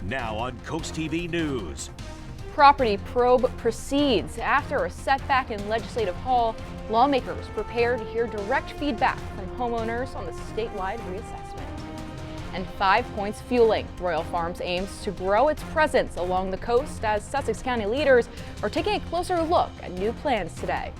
Now on CoastTV News. Property probe proceeds. After a setback in Legislative Hall, lawmakers prepare to hear direct feedback from homeowners on the statewide reassessment. And 5 points fueling. Royal Farms aims to grow its presence along the coast as Sussex County leaders are taking a closer look at new plans today.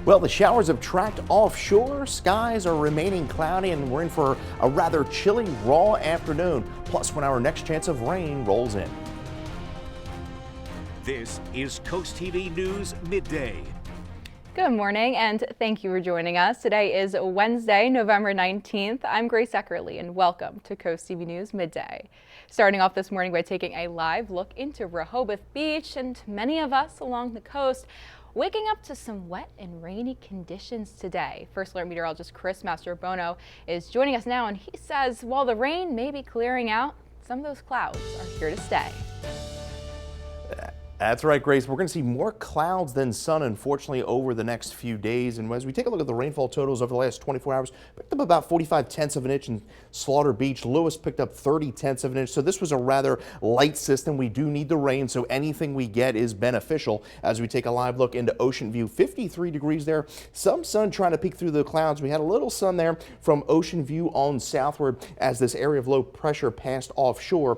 Well, the showers have tracked offshore. Skies are remaining cloudy and we're in for a rather chilly, raw afternoon. Plus, when our next chance of rain rolls in. This is CoastTV News Midday. Good morning and thank you for joining us. Today is Wednesday, November 19th. I'm Grace Eckerly and welcome to CoastTV News Midday. Starting off this morning by taking a live look into Rehoboth Beach, and many of us along the coast waking up to some wet and rainy conditions today. First Alert meteorologist Chris Mastrobono is joining us now, and he says while the rain may be clearing out, some of those clouds are here to stay. That's right, Grace. We're going to see more clouds than sun, unfortunately, over the next few days. And as we take a look at the rainfall totals over the last 24 hours, picked up about 45/10 of an inch in Slaughter Beach. Lewes picked up 30/10 of an inch. So this was a rather light system. We do need the rain, so anything we get is beneficial. As we take a live look into Ocean View, 53 degrees there. Some sun trying to peek through the clouds. We had a little sun there from Ocean View on southward as this area of low pressure passed offshore.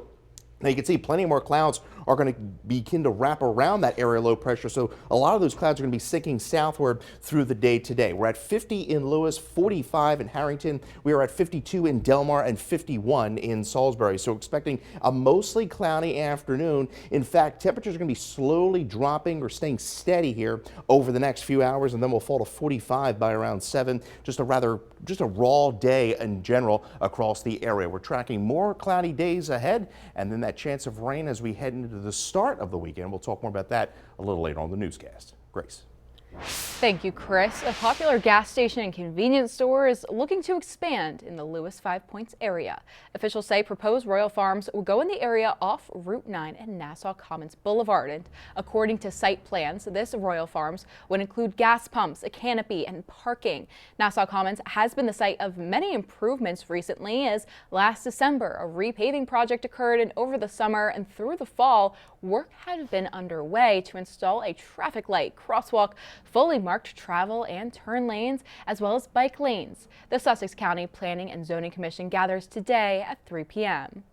Now you can see plenty more clouds are going to begin to wrap around that area of low pressure. So a lot of those clouds are going to be sinking southward through the day today. We're at 50 in Lewes, 45 in Harrington. We are at 52 in Delmar and 51 in Salisbury. So expecting a mostly cloudy afternoon. In fact, temperatures are going to be slowly dropping or staying steady here over the next few hours, and then we'll fall to 45 by around 7. Just a raw day in general across the area. We're tracking more cloudy days ahead, and then that chance of rain as we head into the start of the weekend. We'll talk more about that a little later on the newscast. Grace. Thank you, Chris. A popular gas station and convenience store is looking to expand in the Lewes 5 Points area. Officials say proposed Royal Farms will go in the area off Route 9 and Nassau Commons Boulevard. And according to site plans, this Royal Farms would include gas pumps, a canopy, and parking. Nassau Commons has been the site of many improvements recently, as last December a repaving project occurred, and over the summer and through the fall, work had been underway to install a traffic light, crosswalk, fully marked travel and turn lanes, as well as bike lanes. The Sussex County Planning and Zoning Commission gathers today at 3 p.m.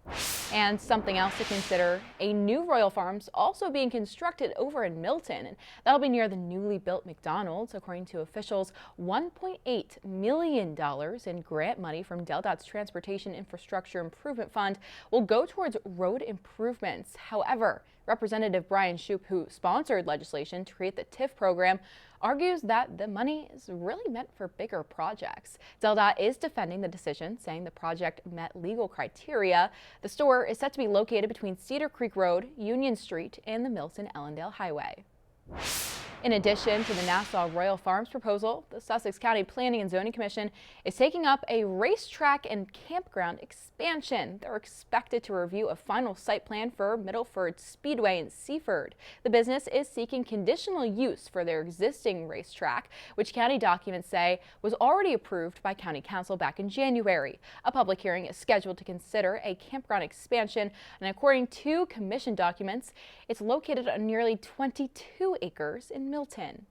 And something else to consider, a new Royal Farms also being constructed over in Milton, and that'll be near the newly built McDonald's. According to officials, $1.8 million in grant money from DelDOT's Transportation Infrastructure Improvement Fund will go towards road improvements. However, Representative Brian Shoup, who sponsored legislation to create the TIF program, argues that the money is really meant for bigger projects. DelDOT is defending the decision, saying the project met legal criteria. The store is set to be located between Cedar Creek Road, Union Street, and the Milton-Ellendale Highway. In addition to the Nassau Royal Farms proposal, the Sussex County Planning and Zoning Commission is taking up a racetrack and campground expansion. They're expected to review a final site plan for Middleford Speedway in Seaford. The business is seeking conditional use for their existing racetrack, which county documents say was already approved by County Council back in January. A public hearing is scheduled to consider a campground expansion, and according to commission documents, it's located on nearly 22 acres in Milton.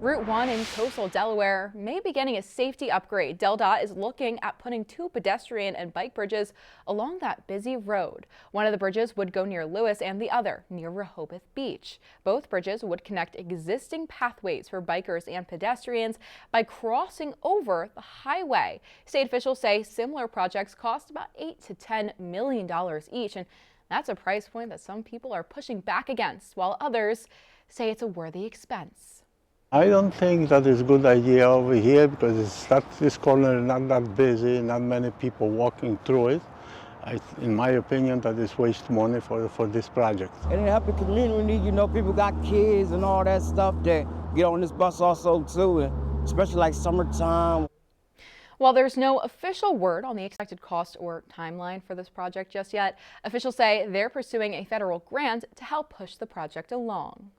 Route 1 in coastal Delaware may be getting a safety upgrade. DelDOT is looking at putting 2 pedestrian and bike bridges along that busy road. One of the bridges would go near Lewes and the other near Rehoboth Beach. Both bridges would connect existing pathways for bikers and pedestrians by crossing over the highway. State officials say similar projects cost about $8 to $10 million each, and that's a price point that some people are pushing back against, while others say it's a worthy expense. I don't think that is a good idea over here because this corner is not that busy, not many people walking through it. In my opinion, that is waste money for this project. And it help the community, you know, people got kids and all that stuff that get on this bus also too, and especially like summertime. While there's no official word on the expected cost or timeline for this project just yet, officials say they're pursuing a federal grant to help push the project along.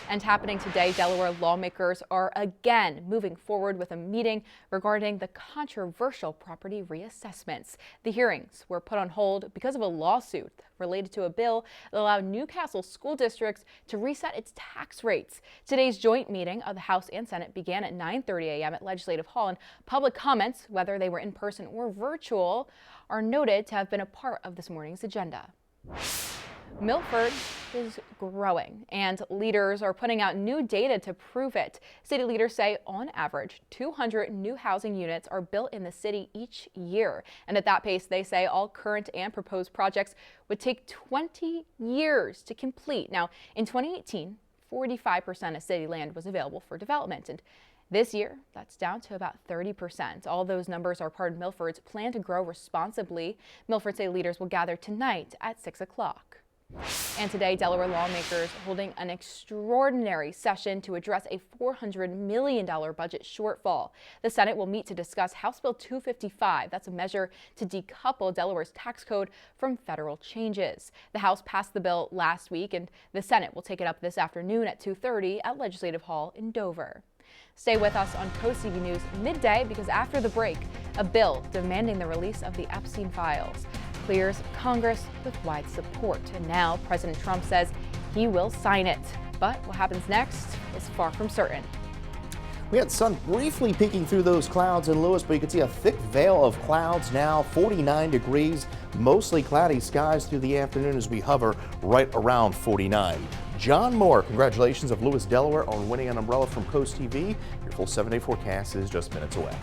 And happening today, Delaware lawmakers are again moving forward with a meeting regarding the controversial property reassessments. The hearings were put on hold because of a lawsuit related to a bill that allowed Newcastle school districts to reset its tax rates. Today's joint meeting of the House and Senate began at 9:30 a.m. at Legislative Hall, and public comments, whether they were in person or virtual, are noted to have been a part of this morning's agenda. Milford is growing, and leaders are putting out new data to prove it. City leaders say, on average, 200 new housing units are built in the city each year. And at that pace, they say all current and proposed projects would take 20 years to complete. Now, in 2018, 45% of city land was available for development, and this year, that's down to about 30%. All those numbers are part of Milford's plan to grow responsibly. Milford City leaders will gather tonight at 6 o'clock. And today, Delaware lawmakers holding an extraordinary session to address a $400 million budget shortfall. The Senate will meet to discuss House Bill 255. That's a measure to decouple Delaware's tax code from federal changes. The House passed the bill last week, and the Senate will take it up this afternoon at 2:30 at Legislative Hall in Dover. Stay with us on CoastTV News Midday, because after the break, a bill demanding the release of the Epstein files clears Congress with wide support. And now President Trump says he will sign it. But what happens next is far from certain. We had sun briefly peeking through those clouds in Lewes, but you can see a thick veil of clouds now, 49 degrees, mostly cloudy skies through the afternoon as we hover right around 49. John Moore, congratulations of Lewes, Delaware on winning an umbrella from CoastTV. Your full 7-day forecast is just minutes away.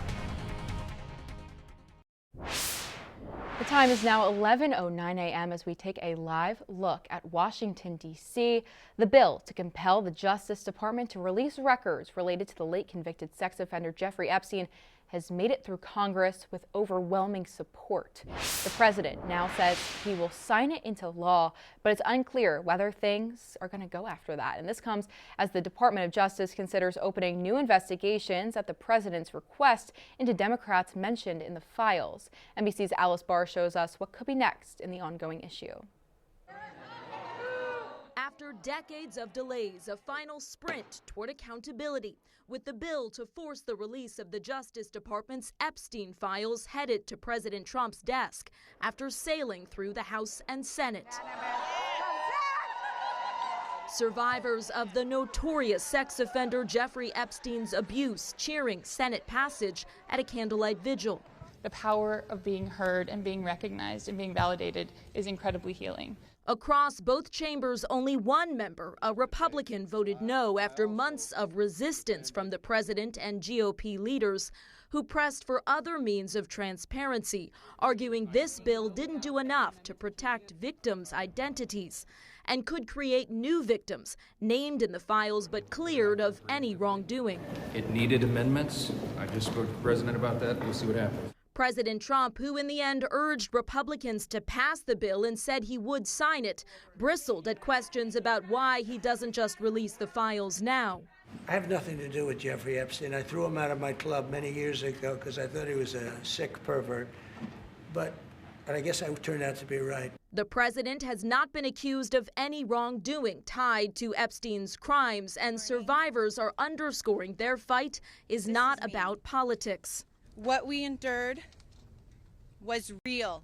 The time is now 11:09 a.m. as we take a live look at Washington, D.C. The bill to compel the Justice Department to release records related to the late convicted sex offender Jeffrey Epstein has made it through Congress with overwhelming support. The president now says he will sign it into law, but it's unclear whether things are going to go after that. And this comes as the Department of Justice considers opening new investigations at the president's request into Democrats mentioned in the files. NBC's Alice Barr shows us what could be next in the ongoing issue. After decades of delays, a final sprint toward accountability, with the bill to force the release of the Justice Department's Epstein files headed to President Trump's desk after sailing through the House and Senate. Survivors of the notorious sex offender Jeffrey Epstein's abuse cheering Senate passage at a candlelight vigil. The power of being heard and being recognized and being validated is incredibly healing. Across both chambers, only one member, a Republican, voted no after months of resistance from the president and GOP leaders who pressed for other means of transparency, arguing this bill didn't do enough to protect victims' identities and could create new victims named in the files but cleared of any wrongdoing. It needed amendments. I just spoke to the president about that. We'll see what happens. President Trump, who in the end urged Republicans to pass the bill and said he would sign it, bristled at questions about why he doesn't just release the files now. I have nothing to do with Jeffrey Epstein. I threw him out of my club many years ago because I thought he was a sick pervert. But I guess I turned out to be right. The president has not been accused of any wrongdoing tied to Epstein's crimes, and survivors are underscoring their fight is not about politics. What we endured was real,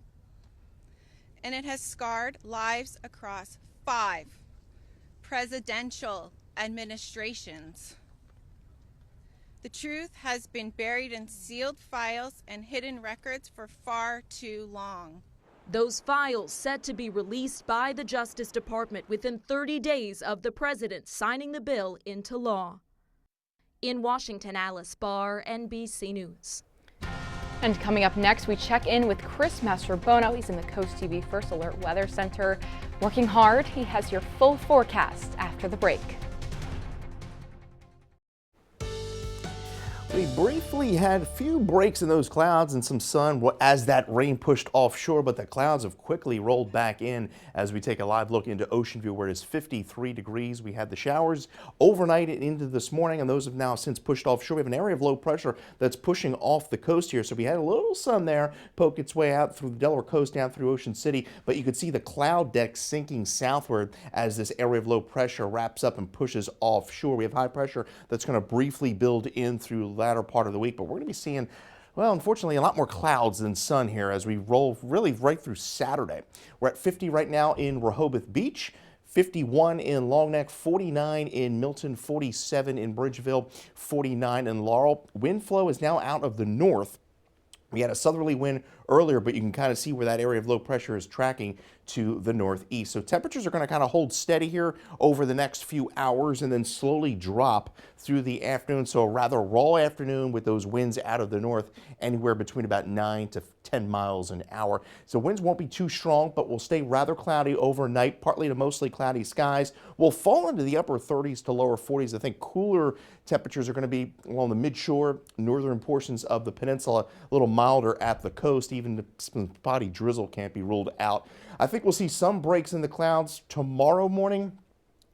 and it has scarred lives across 5 presidential administrations. The truth has been buried in sealed files and hidden records for far too long. Those files set to be released by the Justice Department within 30 days of the president signing the bill into law. In Washington, Alice Barr, NBC News. And coming up next, we check in with Chris Mastrobono. He's in the CoastTV First Alert Weather Center, working hard. He has your full forecast after the break. We briefly had a few breaks in those clouds and some sun as that rain pushed offshore, but the clouds have quickly rolled back in as we take a live look into Ocean View, where it is 53 degrees. We had the showers overnight and into this morning, and those have now since pushed offshore. We have an area of low pressure that's pushing off the coast here, so we had a little sun there poke its way out through the Delaware coast down through Ocean City, but you could see the cloud deck sinking southward as this area of low pressure wraps up and pushes offshore. We have high pressure that's going to briefly build in through the latter part of the week, but we're going to be seeing, well, unfortunately, a lot more clouds than sun here as we roll really right through Saturday. We're at 50 right now in Rehoboth Beach, 51 in Long Neck, 49 in Milton, 47 in Bridgeville, 49 in Laurel. Wind flow is now out of the north. We had a southerly wind earlier, but you can kind of see where that area of low pressure is tracking to the northeast. So temperatures are going to kind of hold steady here over the next few hours and then slowly drop through the afternoon. So a rather raw afternoon with those winds out of the north, anywhere between about 9 to 10 miles an hour. So winds won't be too strong, but will stay rather cloudy overnight, partly to mostly cloudy skies. We'll fall into the upper 30s to lower 40s. I think cooler temperatures are going to be along the midshore, northern portions of the peninsula, a little milder at the coast. Even some spotty drizzle can't be ruled out. I think we'll see some breaks in the clouds tomorrow morning,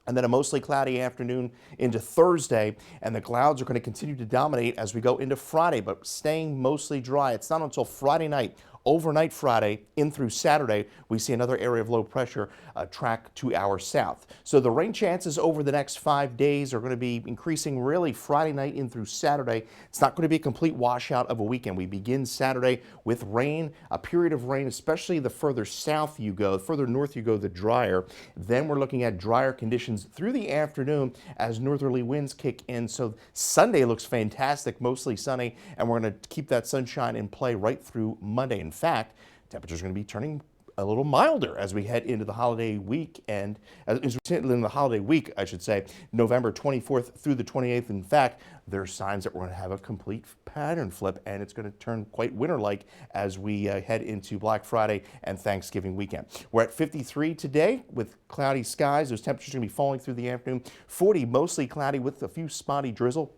and then a mostly cloudy afternoon into Thursday, and the clouds are going to continue to dominate as we go into Friday, but staying mostly dry. It's not until Friday night, overnight Friday, in through Saturday, we see another area of low pressure track to our south. So the rain chances over the next 5 days are going to be increasing really Friday night in through Saturday. It's not going to be a complete washout of a weekend. We begin Saturday with rain, a period of rain, especially the further south you go, the further north you go, the drier. Then we're looking at drier conditions through the afternoon as northerly winds kick in. So Sunday looks fantastic, mostly sunny, and we're going to keep that sunshine in play right through Monday. In fact, temperatures are going to be turning a little milder as we head into the holiday week, and as we head into the holiday week, I should say, November 24th through the 28th. In fact, there are signs that we're going to have a complete pattern flip, and it's going to turn quite winter-like as we head into Black Friday and Thanksgiving weekend. We're at 53 today with cloudy skies. Those temperatures are going to be falling through the afternoon. 40 mostly cloudy with a few spotty drizzle.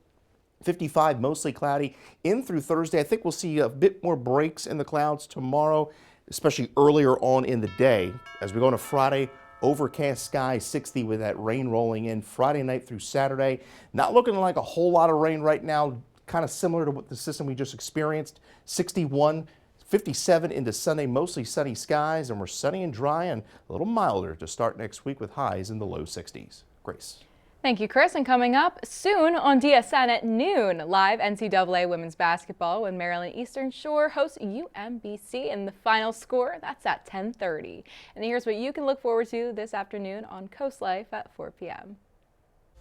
55 mostly cloudy in through Thursday. I think we'll see a bit more breaks in the clouds tomorrow, especially earlier on in the day. As we go into Friday, overcast skies, 60 with that rain rolling in Friday night through Saturday. Not looking like a whole lot of rain right now, kind of similar to what the system we just experienced. 61, 57 into Sunday, mostly sunny skies, and we're sunny and dry and a little milder to start next week with highs in the low 60s. Grace. Thank you, Chris. And coming up soon on DSN at noon, live NCAA women's basketball when Maryland Eastern Shore hosts UMBC, and the final score, that's at 10:30. And here's what you can look forward to this afternoon on Coast Life at 4 p.m.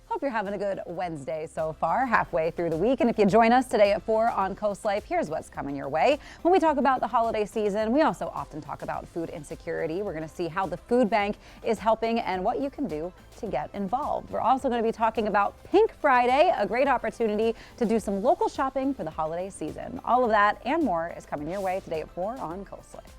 Hope you're having a good Wednesday so far, halfway through the week. And if you join us today at 4 on Coast Life, here's what's coming your way. When we talk about the holiday season, we also often talk about food insecurity. We're going to see how the food bank is helping and what you can do to get involved. We're also going to be talking about Pink Friday, a great opportunity to do some local shopping for the holiday season. All of that and more is coming your way today at 4 on Coast Life.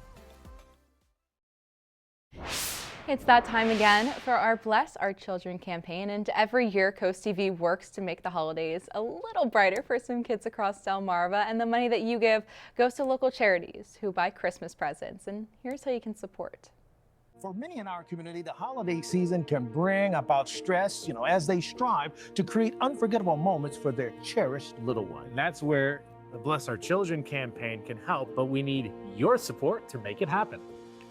It's that time again for our Bless Our Children campaign, and every year CoastTV works to make the holidays a little brighter for some kids across Delmarva, and the money that you give goes to local charities who buy Christmas presents, and here's how you can support. For many in our community, the holiday season can bring about stress, as they strive to create unforgettable moments for their cherished little one. And that's where the Bless Our Children campaign can help, but we need your support to make it happen.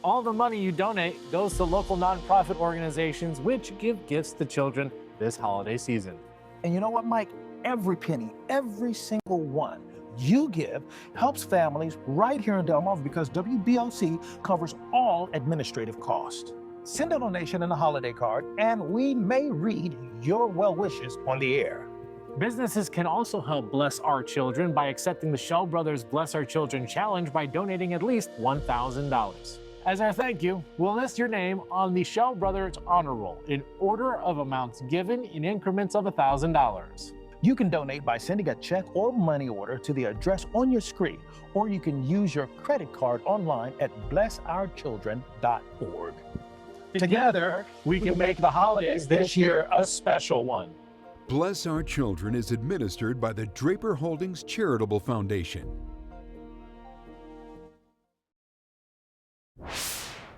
All the money you donate goes to local nonprofit organizations which give gifts to children this holiday season. And you know what, Mike? Every penny, every single one you give helps families right here in Delmarva because WBOC covers all administrative costs. Send a donation and a holiday card, and we may read your well wishes on the air. Businesses can also help Bless Our Children by accepting the Shell Brothers Bless Our Children Challenge by donating at least $1,000. As our thank you, we'll list your name on the Shell Brothers Honor Roll in order of amounts given in increments of $1,000. You can donate by sending a check or money order to the address on your screen, or you can use your credit card online at blessourchildren.org. Together, we can make the holidays this year a special one. Bless Our Children is administered by the Draper Holdings Charitable Foundation.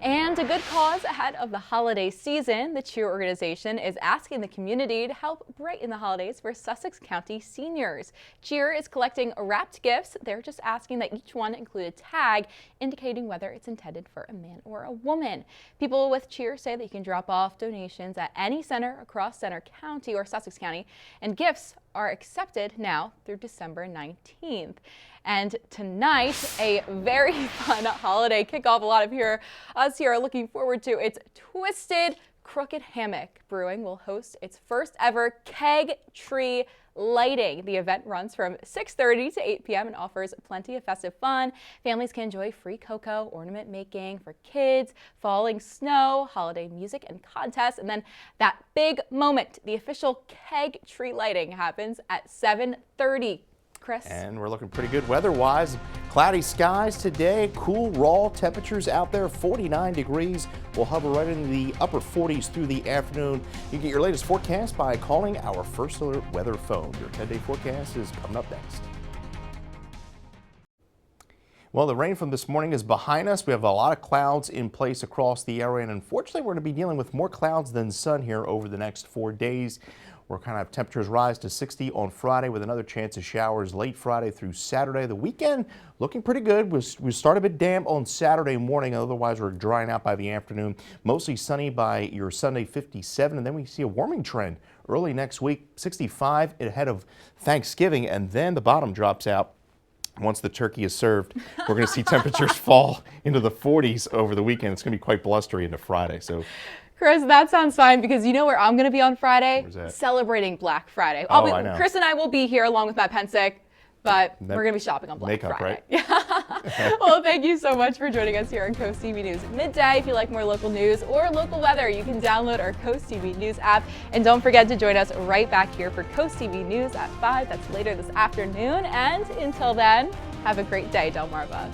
And a good cause ahead of the holiday season. The cheer organization is asking the community to help brighten the holidays for Sussex County seniors. Cheer is collecting wrapped gifts. They're just asking that each one include a tag indicating whether it's intended for a man or a woman. People with Cheer say that you can drop off donations at any center across Center County or Sussex County, and gifts are accepted now through December 19th. And tonight, a very fun holiday kickoff. A lot of us here are looking forward to. It's Twisted Crooked Hammock Brewing will host its first ever keg tree lighting. The event runs from 6:30 to 8 p.m. and offers plenty of festive fun. Families can enjoy free cocoa, ornament making for kids, falling snow, holiday music and contests. And then that big moment, the official keg tree lighting, happens at 7:30. Chris. And we're looking pretty good weather-wise. Cloudy skies today, cool raw temperatures out there, 49 degrees. We'll hover right in the upper 40s through the afternoon. You can get your latest forecast by calling our First Alert weather phone. Your 10-day forecast is coming up next. Well, the rain from this morning is behind us. We have a lot of clouds in place across the area, and unfortunately, we're going to be dealing with more clouds than sun here over the next 4 days. We're kind of temperatures rise to 60 on Friday with another chance of showers late Friday through Saturday. The weekend looking pretty good. We start a bit damp on Saturday morning. Otherwise, we're drying out by the afternoon. Mostly sunny by your Sunday 57. And then we see a warming trend early next week, 65 ahead of Thanksgiving. And then the bottom drops out. Once the turkey is served, we're going to see temperatures fall into the 40s over the weekend. It's going to be quite blustery into Friday. So. Chris, that sounds fine, because you know where I'm going to be on Friday? Where's that? Celebrating Black Friday. I know. Chris and I will be here along with Matt Pensick, but we're going to be shopping on Black makeup, Friday. Right? Well, thank you so much for joining us here on Coast TV News Midday. If you like more local news or local weather, you can download our Coast TV News app. And don't forget to join us right back here for Coast TV News at 5. That's later this afternoon. And until then, have a great day, Delmarva.